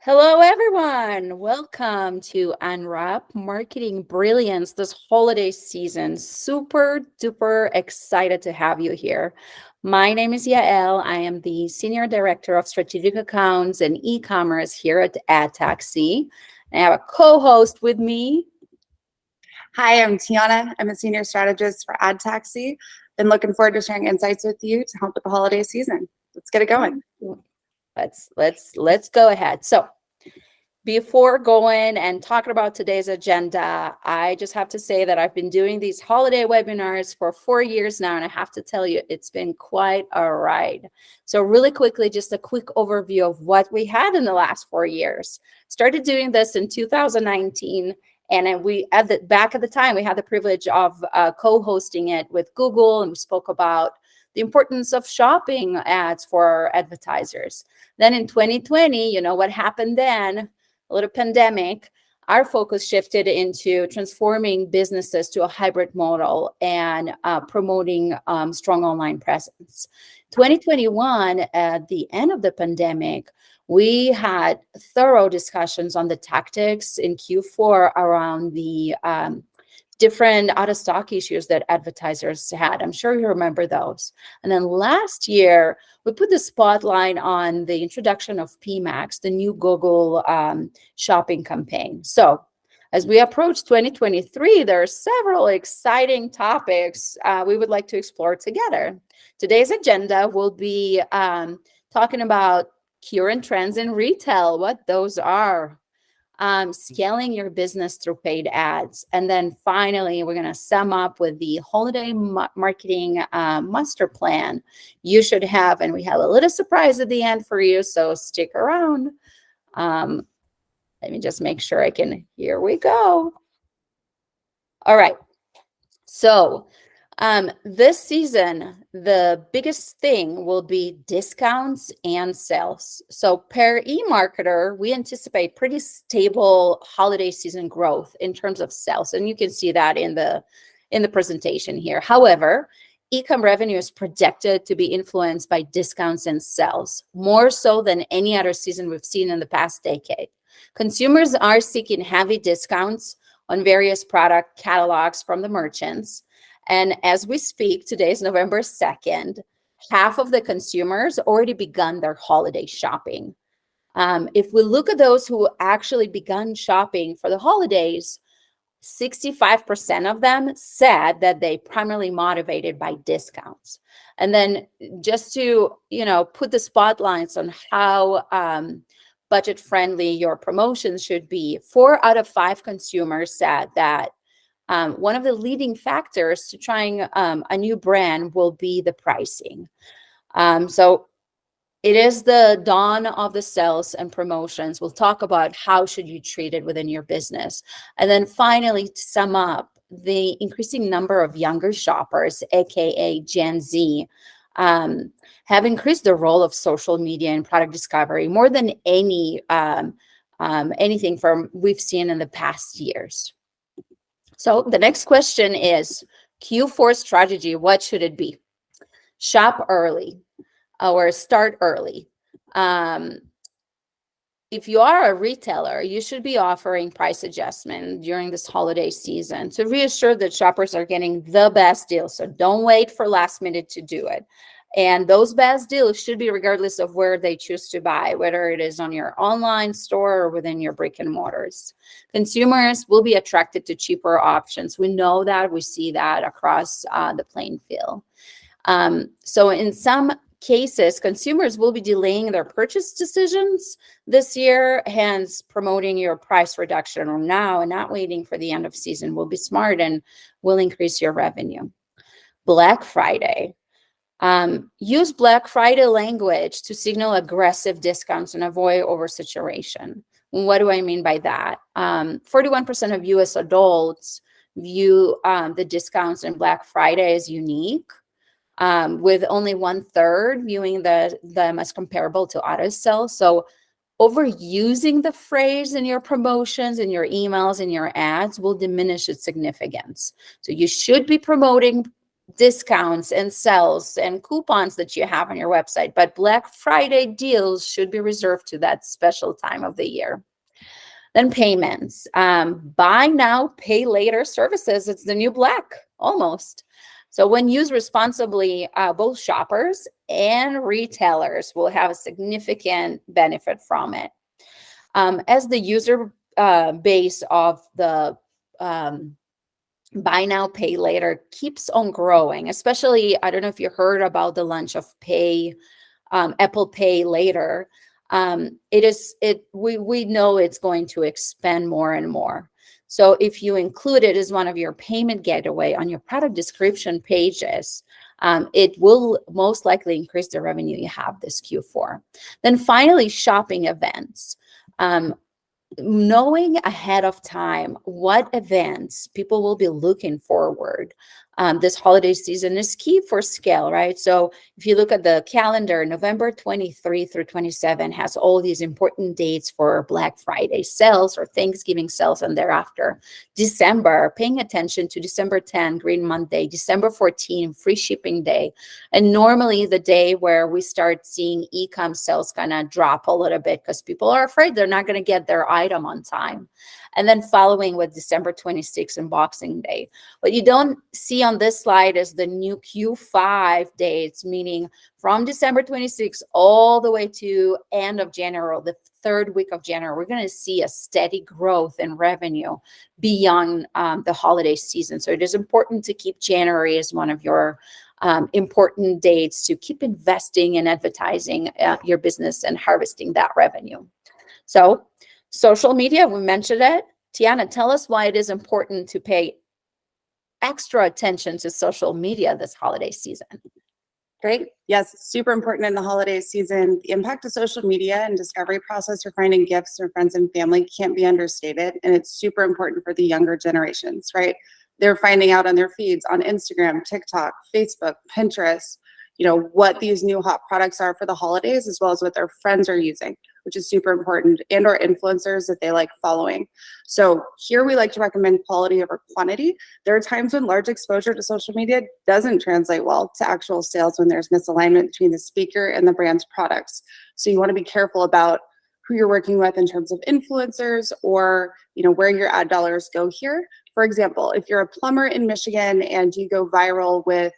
Hello, everyone. Welcome to Unwrap Marketing Brilliance this holiday season. Super duper excited to have you here. My name is Yael. I am the Senior Director of Strategic Accounts and E-commerce here at AdTaxi. I have a co-host with me. Hi, I'm Tiana. I'm a senior strategist for AdTaxi. Been looking forward to sharing insights with you to help with the holiday season. Let's get it going. Let's go ahead. So, before going and talking about today's agenda, I just have to say that I've been doing these holiday webinars for 4 years now, and I have to tell you, it's been quite a ride. So really quickly, just a quick overview of what we had in the last 4 years. Started doing this in 2019, and we back at the time, we had the privilege of co-hosting it with Google, and we spoke about the importance of shopping ads for advertisers. Then in 2020, you know what happened then? A little pandemic, our focus shifted into transforming businesses to a hybrid model and promoting strong online presence. 2021, at the end of the pandemic, we had thorough discussions on the tactics in Q4 around the different out-of-stock issues that advertisers had. I'm sure you remember those. And then last year, we put the spotlight on the introduction of PMax, the new Google shopping campaign. So as we approach 2023, there are several exciting topics we would like to explore together. Today's agenda will be talking about current trends in retail, what those are, scaling your business through paid ads. And then finally, we're going to sum up with the holiday marketing master plan you should have. And we have a little surprise at the end for you, so stick around. Let me just make sure here we go. All right. So this season, the biggest thing will be discounts and sales. So per eMarketer, we anticipate pretty stable holiday season growth in terms of sales. And you can see that in the presentation here. However, e-com revenue is projected to be influenced by discounts and sales, more so than any other season we've seen in the past decade. Consumers are seeking heavy discounts on various product catalogs from the merchants. And as we speak, today is November 2nd, half of the consumers already begun their holiday shopping. If we look at those who actually begun shopping for the holidays, 65% of them said that they primarily motivated by discounts. And then just to, put the spotlights on how budget-friendly your promotions should be, 4 out of 5 consumers said that one of the leading factors to trying a new brand will be the pricing. So it is the dawn of the sales and promotions. We'll talk about how should you treat it within your business. And then finally, to sum up, the increasing number of younger shoppers, aka Gen Z, have increased the role of social media and product discovery more than anything we've seen in the past years. So the next question is Q4 strategy. What should it be? Shop early or start early. If you are a retailer, you should be offering price adjustment during this holiday season to reassure that shoppers are getting the best deal. So don't wait for last minute to do it. And those best deals should be regardless of where they choose to buy, whether it is on your online store or within your brick and mortars. Consumers will be attracted to cheaper options. We know that. We see that across the playing field. So in some cases, consumers will be delaying their purchase decisions this year, hence promoting your price reduction now and not waiting for the end of season will be smart and will increase your revenue. Black Friday. Use Black Friday language to signal aggressive discounts and avoid oversaturation. What do I mean by that? 41% of US adults view the discounts in Black Friday as unique, with only 1/3 viewing them as comparable to auto sales. So overusing the phrase in your promotions, in your emails, in your ads will diminish its significance. So you should be promoting discounts and sales and coupons that you have on your website, but Black Friday deals should be reserved to that special time of the year. Then payments, buy now, pay later services. It's the new black, almost. So when used responsibly, both shoppers and retailers will have a significant benefit from it. As the user base of the buy now, pay later keeps on growing, especially, I don't know if you heard about the launch of Apple Pay later. We know it's going to expand more and more. So if you include it as one of your payment gateway on your product description pages, it will most likely increase the revenue you have this Q4. Then finally, shopping events. Knowing ahead of time what events people will be looking forward this holiday season is key for scale, right? So if you look at the calendar, November 23 through 27 has all these important dates for Black Friday sales or Thanksgiving sales and thereafter. December, paying attention to December 10, Green Monday, December 14, free shipping day. And normally the day where we start seeing e-com sales kind of drop a little bit because people are afraid they're not going to get their item on time. And then following with December 26th and Boxing Day. What you don't see on this slide is the new Q5 dates, meaning from December 26th all the way to end of January, the third week of January, we're going to see a steady growth in revenue beyond the holiday season. So it is important to keep January as one of your important dates to keep investing in advertising your business and harvesting that revenue. So social media, we mentioned it. Tiana, tell us why it is important to pay extra attention to social media this holiday season. Great. Yes, it's super important in the holiday season. The impact of social media and discovery process for finding gifts for friends and family can't be understated. And it's super important for the younger generations, right? They're finding out on their feeds on Instagram, TikTok, Facebook, Pinterest, what these new hot products are for the holidays, as well as what their friends are using, which is super important, and or influencers that they like following. So here we like to recommend quality over quantity. There are times when large exposure to social media doesn't translate well to actual sales when there's misalignment between the speaker and the brand's products. So you want to be careful about who you're working with in terms of influencers or where your ad dollars go here. For example, if you're a plumber in Michigan and you go viral with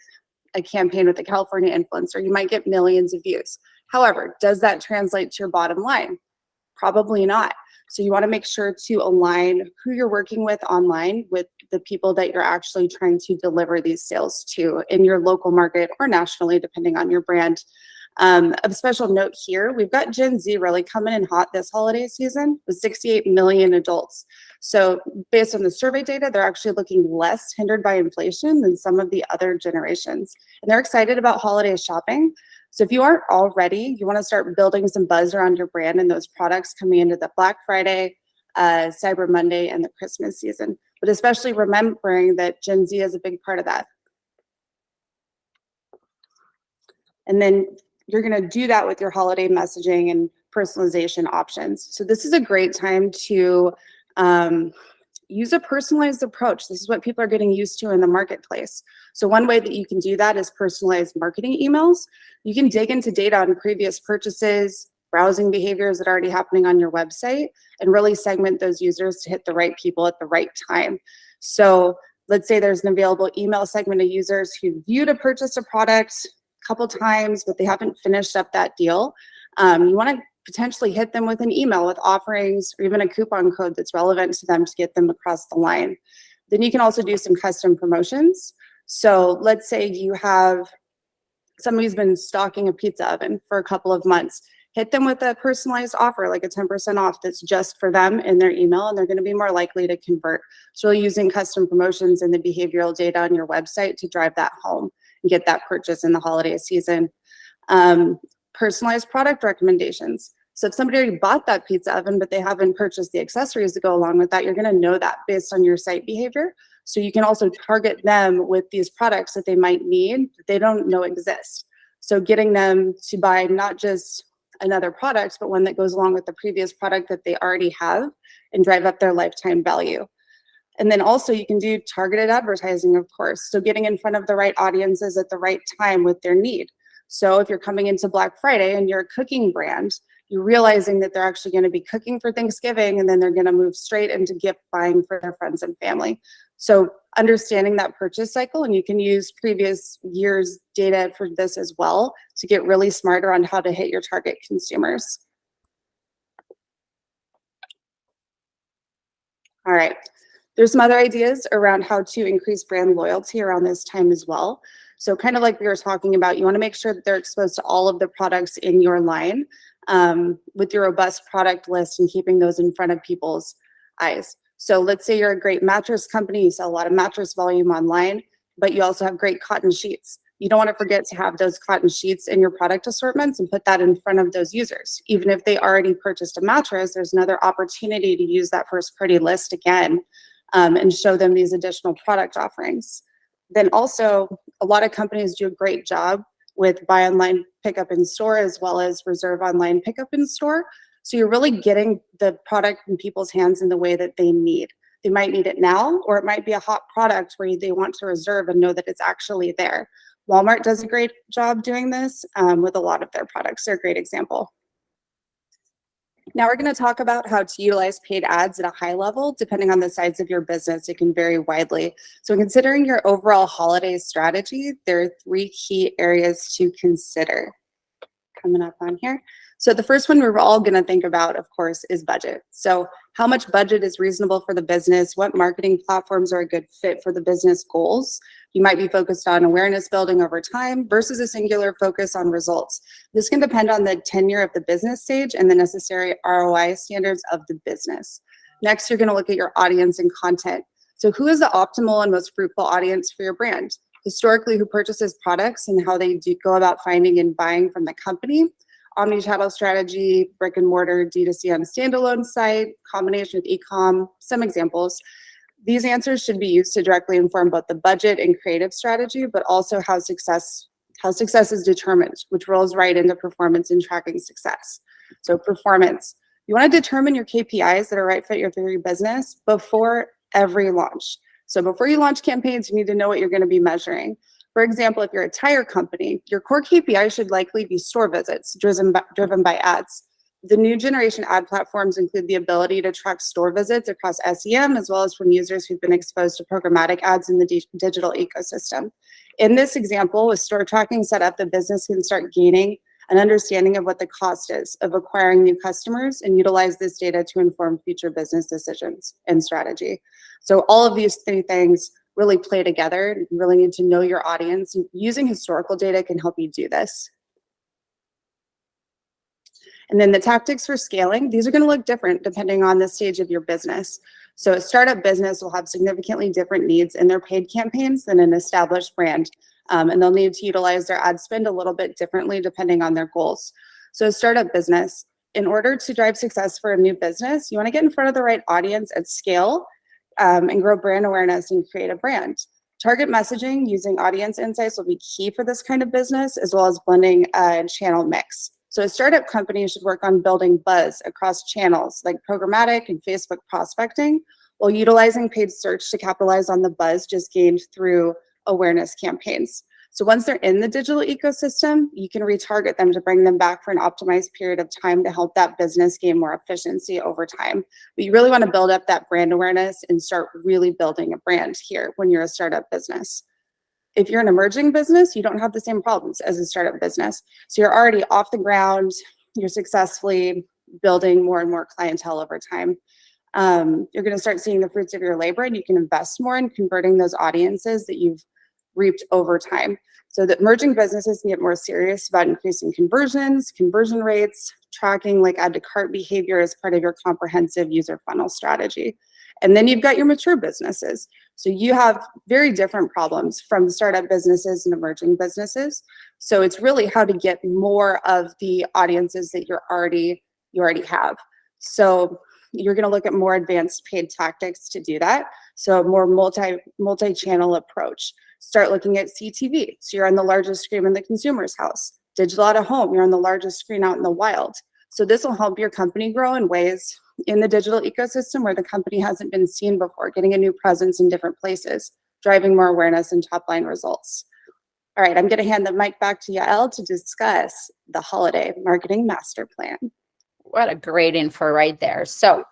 a campaign with a California influencer, you might get millions of views. However, does that translate to your bottom line? Probably not. So you want to make sure to align who you're working with online with the people that you're actually trying to deliver these sales to in your local market or nationally, depending on your brand. A special note here, we've got Gen Z really coming in hot this holiday season with 68 million adults. So based on the survey data, they're actually looking less hindered by inflation than some of the other generations. And they're excited about holiday shopping. So if you aren't already, you want to start building some buzz around your brand and those products coming into the Black Friday, Cyber Monday, and the Christmas season. But especially remembering that Gen Z is a big part of that. And then you're going to do that with your holiday messaging and personalization options. So this is a great time to use a personalized approach. This is what people are getting used to in the marketplace. So one way that you can do that is personalized marketing emails. You can dig into data on previous purchases, browsing behaviors that are already happening on your website, and really segment those users to hit the right people at the right time. So let's say there's an available email segment of users who viewed or purchased a product a couple times, but they haven't finished up that deal. You want to potentially hit them with an email with offerings or even a coupon code that's relevant to them to get them across the line. Then you can also do some custom promotions. So let's say you have somebody who's been stocking a pizza oven for a couple of months. Hit them with a personalized offer, like a 10% off that's just for them in their email, and they're going to be more likely to convert. So using custom promotions and the behavioral data on your website to drive that home and get that purchase in the holiday season. Personalized product recommendations. So if somebody already bought that pizza oven, but they haven't purchased the accessories that go along with that, you're going to know that based on your site behavior. So you can also target them with these products that they might need that they don't know exist. So getting them to buy not just another product, but one that goes along with the previous product that they already have and drive up their lifetime value. And then also you can do targeted advertising, of course. So getting in front of the right audiences at the right time with their need. So if you're coming into Black Friday and you're a cooking brand, you're realizing that they're actually going to be cooking for Thanksgiving, and then they're going to move straight into gift buying for their friends and family. So understanding that purchase cycle, and you can use previous years' data for this as well to get really smarter on how to hit your target consumers. All right. There's some other ideas around how to increase brand loyalty around this time as well. So kind of like we were talking about, you want to make sure that they're exposed to all of the products in your line with your robust product list and keeping those in front of people's eyes. So let's say you're a great mattress company, you sell a lot of mattress volume online, but you also have great cotton sheets. You don't want to forget to have those cotton sheets in your product assortments and put that in front of those users. Even if they already purchased a mattress, there's another opportunity to use that first party list again and show them these additional product offerings. Then also, a lot of companies do a great job with buy online, pick up in store, as well as reserve online, pick up in store. So you're really getting the product in people's hands in the way that they need. They might need it now, or it might be a hot product where they want to reserve and know that it's actually there. Walmart does a great job doing this with a lot of their products. They're a great example. Now we're going to talk about how to utilize paid ads at a high level. Depending on the size of your business, it can vary widely. So considering your overall holiday strategy, there are 3 key areas to consider. Coming up on here. So the first one we're all going to think about, of course, is budget. So how much budget is reasonable for the business? What marketing platforms are a good fit for the business goals? You might be focused on awareness building over time versus a singular focus on results. This can depend on the tenure of the business stage and the necessary ROI standards of the business. Next, you're going to look at your audience and content. So who is the optimal and most fruitful audience for your brand? Historically, who purchases products and how they do go about finding and buying from the company, omni-channel strategy, brick and mortar, D2C on a standalone site, combination with e-com, some examples. These answers should be used to directly inform both the budget and creative strategy, but also how success is determined, which rolls right into performance and tracking success. So performance, you want to determine your KPIs that are right fit for your business before every launch. So before you launch campaigns, you need to know what you're going to be measuring. For example, if you're a tire company, your core KPI should likely be store visits driven by ads. The new generation ad platforms include the ability to track store visits across SEM, as well as from users who've been exposed to programmatic ads in the digital ecosystem. In this example, with store tracking set up, the business can start gaining an understanding of what the cost is of acquiring new customers and utilize this data to inform future business decisions and strategy. So all of these 3 things really play together. You really need to know your audience. Using historical data can help you do this. And then the tactics for scaling, these are going to look different depending on the stage of your business. So a startup business will have significantly different needs in their paid campaigns than an established brand. And they'll need to utilize their ad spend a little bit differently depending on their goals. So a startup business, in order to drive success for a new business, you want to get in front of the right audience at scale and grow brand awareness and create a brand. Target messaging using audience insights will be key for this kind of business, as well as blending a channel mix. So a startup company should work on building buzz across channels like programmatic and Facebook prospecting, while utilizing paid search to capitalize on the buzz just gained through awareness campaigns. So once they're in the digital ecosystem, you can retarget them to bring them back for an optimized period of time to help that business gain more efficiency over time. But you really want to build up that brand awareness and start really building a brand here when you're a startup business. If you're an emerging business, you don't have the same problems as a startup business. So you're already off the ground, you're successfully building more and more clientele over time. You're going to start seeing the fruits of your labor, and you can invest more in converting those audiences that you've reaped over time. So that emerging businesses can get more serious about increasing conversions, conversion rates, tracking like add to cart behavior as part of your comprehensive user funnel strategy. And then you've got your mature businesses. So you have very different problems from startup businesses and emerging businesses. So it's really how to get more of the audiences that you already have. So you're going to look at more advanced paid tactics to do that. So a more multi-channel approach. Start looking at CTV. So you're on the largest screen in the consumer's house. Digital out of home, you're on the largest screen out in the wild. So this will help your company grow in ways in the digital ecosystem where the company hasn't been seen before, getting a new presence in different places, driving more awareness and top line results. All right, I'm going to hand the mic back to Yael to discuss the holiday marketing master plan. What a great info right there. So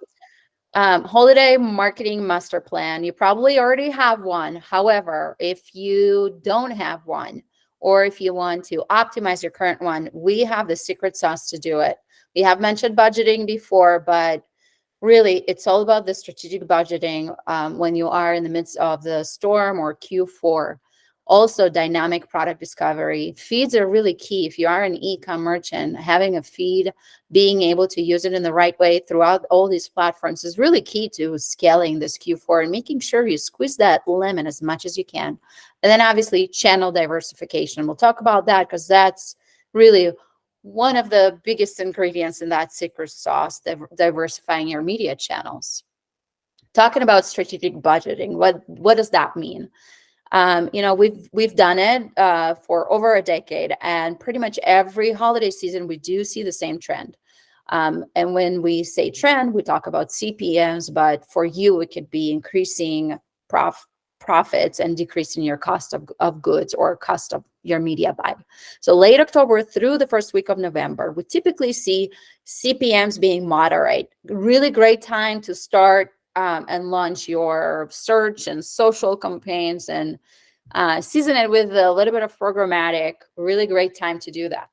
holiday marketing master plan, you probably already have one. However, if you don't have one, or if you want to optimize your current one, we have the secret sauce to do it. We have mentioned budgeting before, but really it's all about the strategic budgeting when you are in the midst of the storm or Q4. Also, dynamic product discovery. Feeds are really key. If you are an e-com merchant, having a feed, being able to use it in the right way throughout all these platforms is really key to scaling this Q4 and making sure you squeeze that lemon as much as you can. And then obviously channel diversification. We'll talk about that because that's really one of the biggest ingredients in that secret sauce, diversifying your media channels. Talking about strategic budgeting, what does that mean? We've done it for over a decade, and pretty much every holiday season we do see the same trend. And when we say trend, we talk about CPMs, but for you, it could be increasing profits and decreasing your cost of goods or cost of your media buy. So late October through the first week of November, we typically see CPMs being moderate. Really great time to start and launch your search and social campaigns and season it with a little bit of programmatic. Really great time to do that.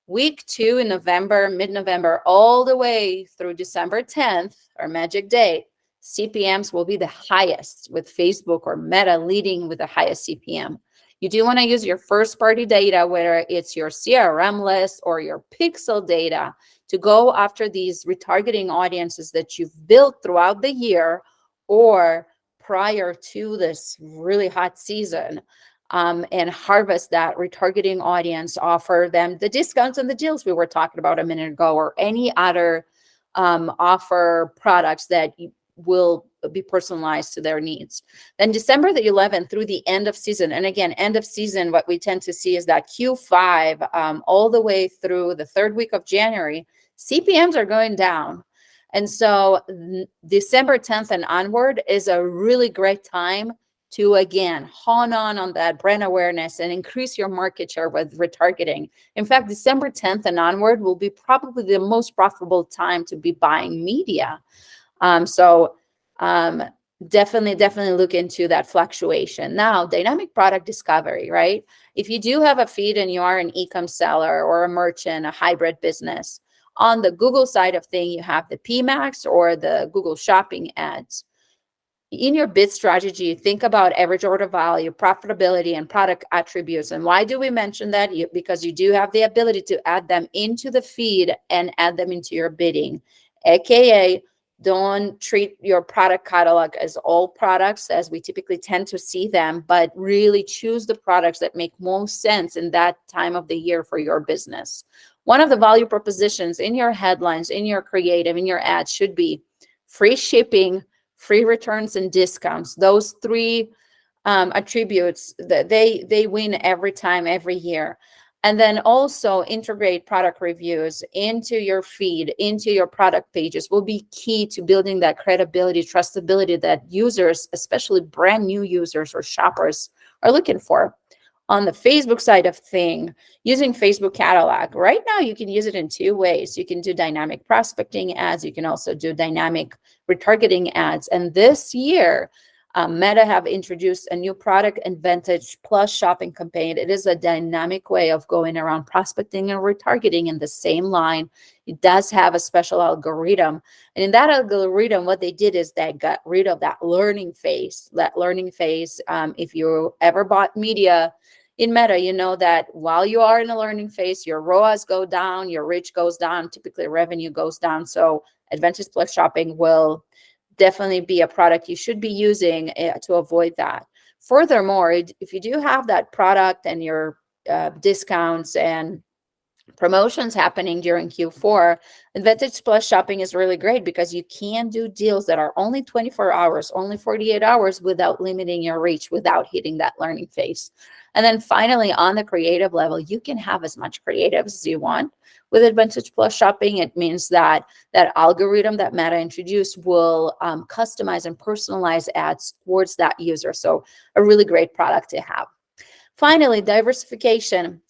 Week 2 in November, mid-November, all the way through December 10th, our magic date, CPMs will be the highest, with Facebook or Meta leading with the highest CPM. You do want to use your first-party data, whether it's your CRM list or your pixel data, to go after these retargeting audiences that you've built throughout the year or prior to this really hot season, and harvest that retargeting audience, offer them the discounts and the deals we were talking about a minute ago, or any other offer products that will be personalized to their needs. Then December the 11th through the end of season, and again, end of season, what we tend to see is that Q5 all the way through the third week of January, CPMs are going down. And so December 10th and onward is a really great time to, again, hone on that brand awareness and increase your market share with retargeting. In fact, December 10th and onward will be probably the most profitable time to be buying media. Definitely look into that fluctuation. Now, dynamic product discovery, right? If you do have a feed and you are an e-com seller or a merchant, a hybrid business, on the Google side of things, you have the PMax or the Google Shopping ads. In your bid strategy, think about average order value, profitability, and product attributes. And why do we mention that? Because you do have the ability to add them into the feed and add them into your bidding, aka don't treat your product catalog as all products as we typically tend to see them, but really choose the products that make most sense in that time of the year for your business. One of the value propositions in your headlines, in your creative, in your ads should be free shipping, free returns, and discounts. Those three attributes, that they win every time, every year. And then also integrate product reviews into your feed, into your product pages, will be key to building that credibility, trustability that users, especially brand new users or shoppers, are looking for. On the Facebook side of thing, using Facebook catalog, right now you can use it in 2 ways. You can do dynamic prospecting ads. You can also do dynamic retargeting ads. And this year, Meta have introduced a new product, Advantage Plus shopping campaign. It is a dynamic way of going around prospecting and retargeting in the same line. It does have a special algorithm. And in that algorithm, what they did is they got rid of that learning phase. If you ever bought media in Meta, you know that while you are in a learning phase, your ROAS go down, your reach goes down, typically revenue goes down. So Advantage Plus shopping will definitely be a product you should be using to avoid that. Furthermore, if you do have that product and your discounts and promotions happening during Q4, Advantage Plus shopping is really great because you can do deals that are only 24 hours, only 48 hours without limiting your reach, without hitting that learning phase. And then finally, on the creative level, you can have as much creative as you want. With Advantage Plus shopping, it means that that algorithm that Meta introduced will customize and personalize ads towards that user. So a really great product to have. Finally, diversification.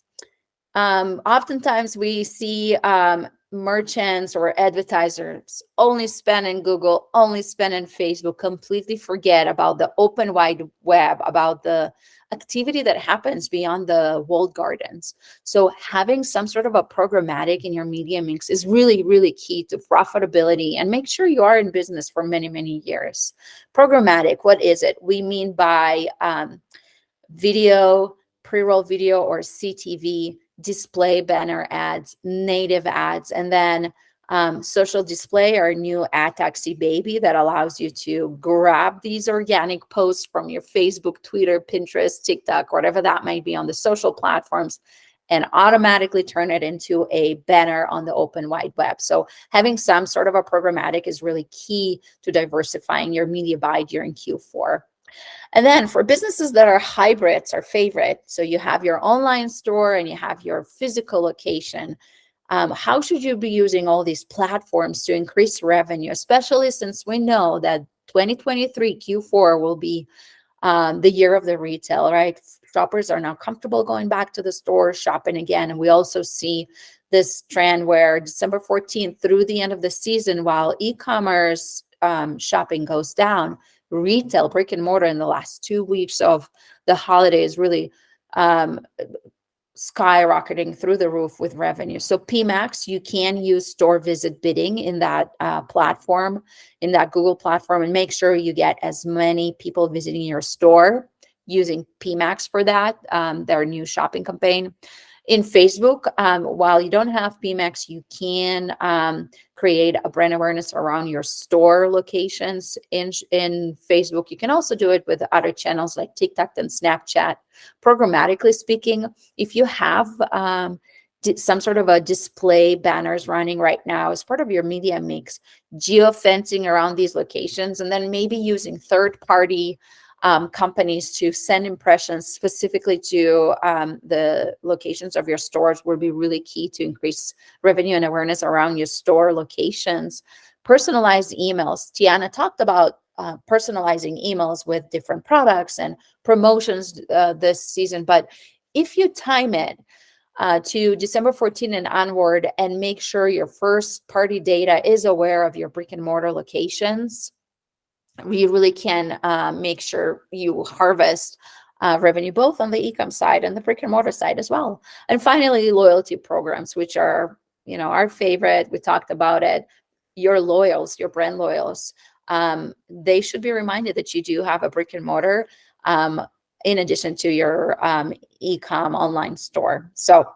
Oftentimes we see merchants or advertisers only spend in Google, only spend in Facebook, completely forget about the open wide web, about the activity that happens beyond the walled gardens. So having some sort of a programmatic in your media mix is really, really key to profitability, and make sure you are in business for many, many years. Programmatic, what is it? We mean by video, pre-roll video or CTV, display banner ads, native ads, and then social display, our new ad taxi baby that allows you to grab these organic posts from your Facebook, Twitter, Pinterest, TikTok, whatever that might be on the social platforms, and automatically turn it into a banner on the open wide web. So having some sort of a programmatic is really key to diversifying your media buy during Q4. And then for businesses that are hybrids, our favorite, so you have your online store and you have your physical location, how should you be using all these platforms to increase revenue, especially since we know that 2023 Q4 will be the year of the retail, right? Shoppers are now comfortable going back to the store, shopping again. And we also see this trend where December 14th through the end of the season, while e-commerce shopping goes down, retail, brick and mortar in the last 2 weeks of the holidays really skyrocketing through the roof with revenue. So PMax, you can use store visit bidding in that platform, in that Google platform, and make sure you get as many people visiting your store using PMax for that, their new shopping campaign. In Facebook, while you don't have PMax, you can create a brand awareness around your store locations in Facebook. You can also do it with other channels like TikTok and Snapchat. Programmatically speaking, if you have some sort of a display banners running right now as part of your media mix, geofencing around these locations, and then maybe using third-party companies to send impressions specifically to the locations of your stores will be really key to increase revenue and awareness around your store locations. Personalized emails. Tiana talked about personalizing emails with different products and promotions this season, but if you time it to December 14 and onward and make sure your first party data is aware of your brick and mortar locations, we really can make sure you harvest revenue both on the e-com side and the brick and mortar side as well. And finally, loyalty programs, which are, our favorite. We talked about it. Your loyals, your brand loyals, they should be reminded that you do have a brick and mortar in addition to your e-com online store. So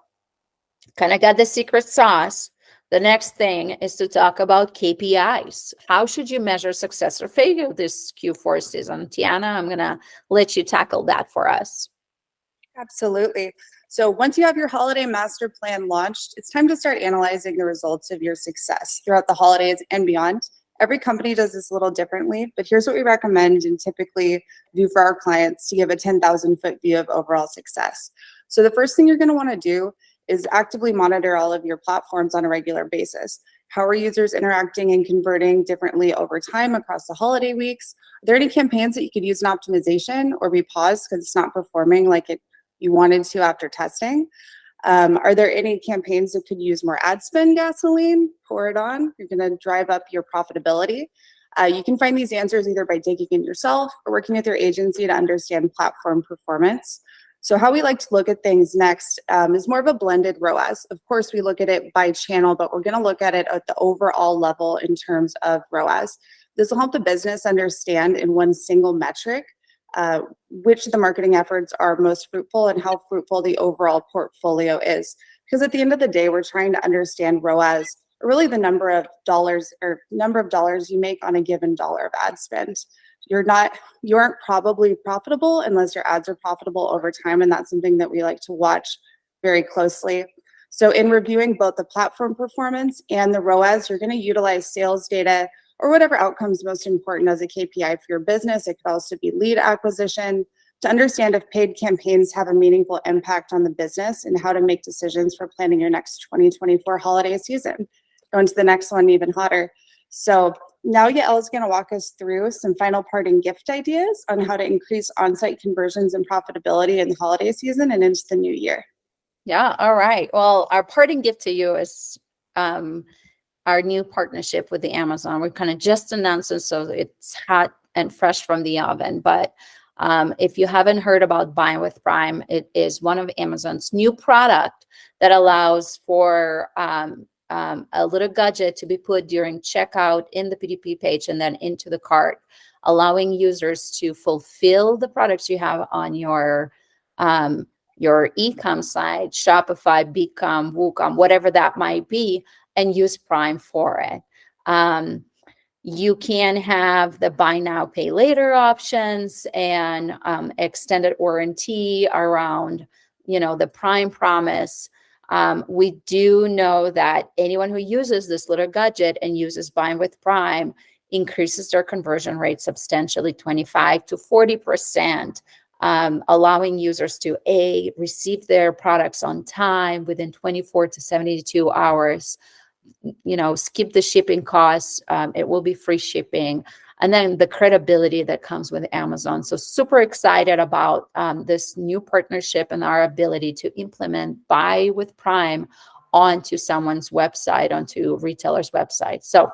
kind of got the secret sauce. The next thing is to talk about KPIs. How should you measure success or failure this Q4 season? Tiana, I'm going to let you tackle that for us. Absolutely. So once you have your holiday master plan launched, it's time to start analyzing the results of your success throughout the holidays and beyond. Every company does this a little differently, but here's what we recommend and typically do for our clients to give a 10,000-foot view of overall success. So the first thing you're going to want to do is actively monitor all of your platforms on a regular basis. How are users interacting and converting differently over time across the holiday weeks? Are there any campaigns that you could use in optimization or be paused because it's not performing like you wanted to after testing? Are there any campaigns that could use more ad spend gasoline? Pour it on. You're going to drive up your profitability. You can find these answers either by digging in yourself or working with your agency to understand platform performance. So how we like to look at things next is more of a blended ROAS. Of course, we look at it by channel, but we're going to look at it at the overall level in terms of ROAS. This will help the business understand in one single metric which of the marketing efforts are most fruitful and how fruitful the overall portfolio is. Because at the end of the day, we're trying to understand ROAS, or really the number of dollars you make on a given dollar of ad spend. You aren't probably profitable unless your ads are profitable over time, and that's something that we like to watch very closely. So in reviewing both the platform performance and the ROAS, you're going to utilize sales data or whatever outcomes most important as a KPI for your business. It could also be lead acquisition to understand if paid campaigns have a meaningful impact on the business and how to make decisions for planning your next 2024 holiday season. Going to the next one, even hotter. So now Yael is going to walk us through some final parting gift ideas on how to increase on-site conversions and profitability in the holiday season and into the new year. Yeah. All right. Well, our parting gift to you is our new partnership with the Amazon. We've kind of just announced it, so it's hot and fresh from the oven. But if you haven't heard about Buying with Prime, it is one of Amazon's new product that allows for a little gadget to be put during checkout in the PDP page and then into the cart, allowing users to fulfill the products you have on your e-com site, Shopify, Bcom, WooCom, whatever that might be, and use Prime for it. You can have the buy now, pay later options and extended warranty around, the Prime promise. We do know that anyone who uses this little gadget and uses Buying with Prime increases their conversion rate substantially, 25 to 40%. Allowing users to receive their products on time within 24 to 72 hours, skip the shipping costs. It will be free shipping. And then the credibility that comes with Amazon. So super excited about this new partnership and our ability to implement Buy with Prime onto someone's website, onto retailer's website. So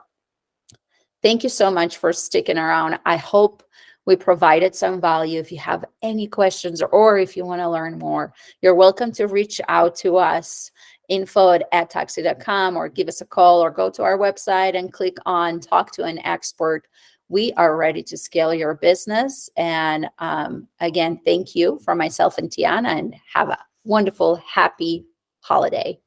thank you so much for sticking around. I hope we provided some value. If you have any questions or if you want to learn more, you're welcome to reach out to us, info@taxi.com, or give us a call or go to our website and click on Talk to an Expert. We are ready to scale your business. And again, thank you for myself and Tiana, and have a wonderful, happy holiday.